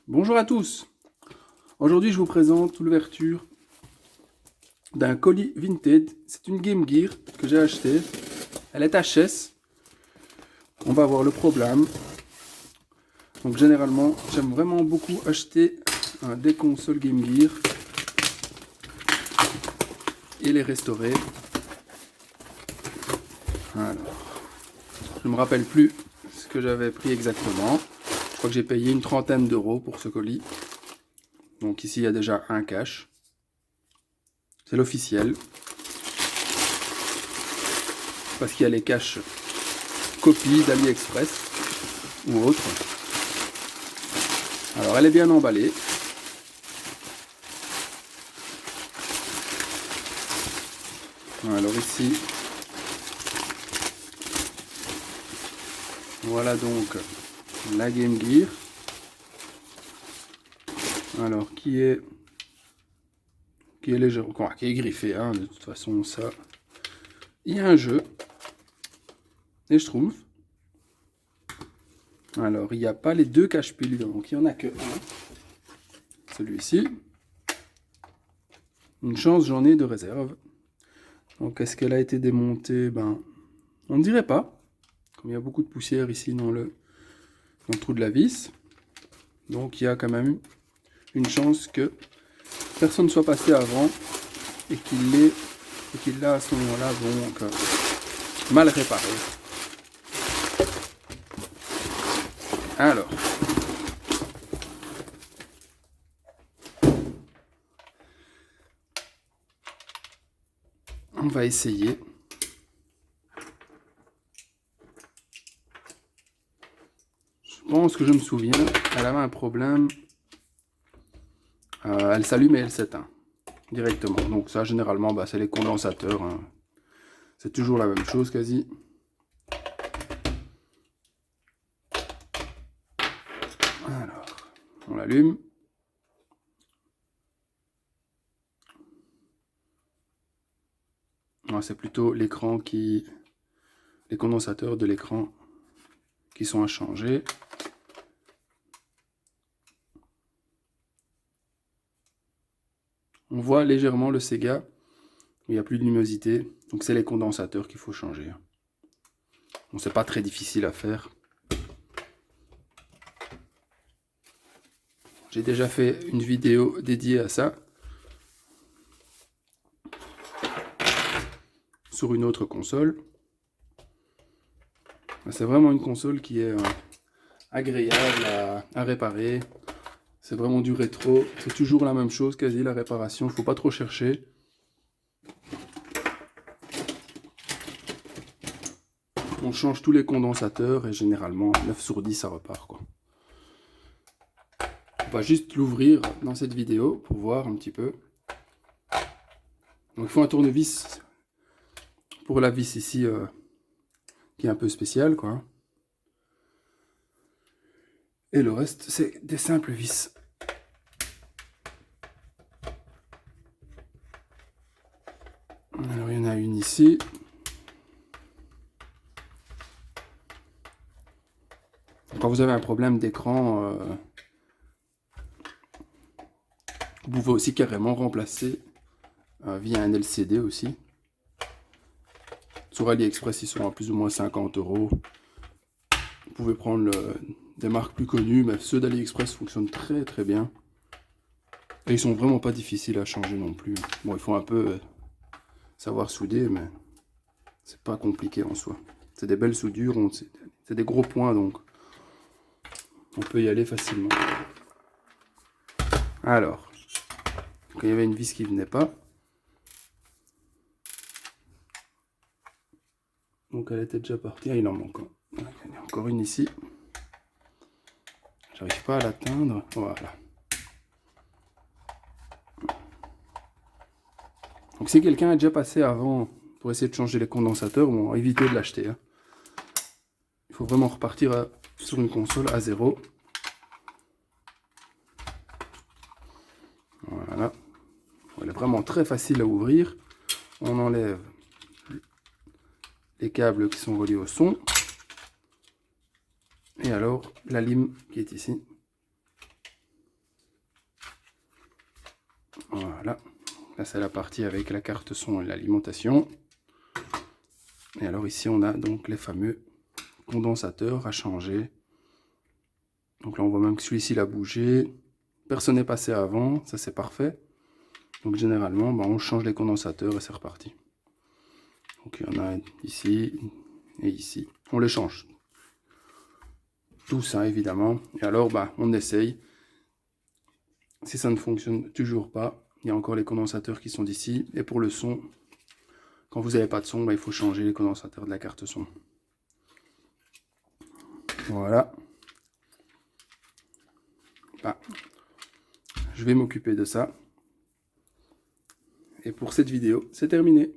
Bonjour à tous. Aujourd'hui je vous présente l'ouverture d'un colis Vinted. C'est une Game Gear que j'ai achetée. Elle est HS. On va voir le problème. Donc généralement j'aime vraiment beaucoup acheter des consoles Game Gear et les restaurer. Alors, je ne me rappelle plus ce que j'avais pris exactement. Je crois que j'ai payé une trentaine d'euros pour ce colis. Donc ici il y a déjà un cache. C'est l'officiel. Parce qu'il y a les caches copies d'AliExpress ou autres. Alors elle est bien emballée. Alors ici, voilà donc la Game Gear. Alors qui est légèrement, qui est griffé, hein, de toute façon ça. Il y a un jeu, et je trouve. Alors il n'y a pas les deux cache-piles, donc il n'y en a que un. Celui-ci. Une chance, j'en ai de réserve. Donc est-ce qu'elle a été démontée? Ben, on ne dirait pas. Comme il y a beaucoup de poussière ici dans le trou de la vis. Donc il y a quand même une chance que personne ne soit passé avant et qu'il l'a à ce moment-là donc mal réparé. Alors, on va essayer. Je pense que je me souviens, elle avait un problème. Elle s'allume et elle s'éteint directement. Donc ça, généralement, bah, c'est les condensateurs. Hein. C'est toujours la même chose quasi. Alors, on l'allume. C'est plutôt l'écran les condensateurs de l'écran qui sont à changer. On voit légèrement le Sega, il n'y a plus de luminosité, donc c'est les condensateurs qu'il faut changer. Bon, c'est pas très difficile à faire. J'ai déjà fait une vidéo dédiée à ça, sur une autre console. C'est vraiment une console qui est agréable à réparer. C'est vraiment du rétro. C'est toujours la même chose, quasi la réparation. Il ne faut pas trop chercher. On change tous les condensateurs et généralement 9 sur 10 ça repart quoi. On va juste l'ouvrir dans cette vidéo pour voir un petit peu. Donc il faut un tournevis pour la vis ici qui est un peu spéciale quoi. Et le reste c'est des simples vis. Alors il y en a une ici. Quand vous avez un problème d'écran, vous pouvez aussi carrément remplacer via un LCD aussi. Sur AliExpress, ils sont à plus ou moins 50 euros. Vous pouvez prendre des marques plus connues, mais ceux d'AliExpress fonctionnent très très bien. Et ils sont vraiment pas difficiles à changer non plus. Bon, il faut un peu savoir souder, mais c'est pas compliqué en soi. C'est des belles soudures, c'est des gros points, donc on peut y aller facilement. Alors, quand il y avait une vis qui venait pas, donc elle était déjà partie. Ah, il en manque. Il y en a encore une ici. J'arrive pas à l'atteindre. Voilà. Donc si quelqu'un a déjà passé avant pour essayer de changer les condensateurs, bon, évitez de l'acheter. Hein. Il faut vraiment repartir sur une console à zéro. Voilà. Elle est vraiment très facile à ouvrir. On enlève les câbles qui sont reliés au son. Et alors la lime qui est ici. Voilà. Là, c'est la partie avec la carte son et l'alimentation. Et alors ici, on a donc les fameux condensateurs à changer. Donc là, on voit même que celui-ci, il a bougé. Personne n'est passé avant, ça c'est parfait. Donc généralement, on change les condensateurs et c'est reparti. Donc il y en a ici et ici. On les change. Tout ça, évidemment. Et alors, on essaye. Si ça ne fonctionne toujours pas, il y a encore les condensateurs qui sont d'ici. Et pour le son, quand vous n'avez pas de son, il faut changer les condensateurs de la carte son. Voilà. Je vais m'occuper de ça. Et pour cette vidéo, c'est terminé.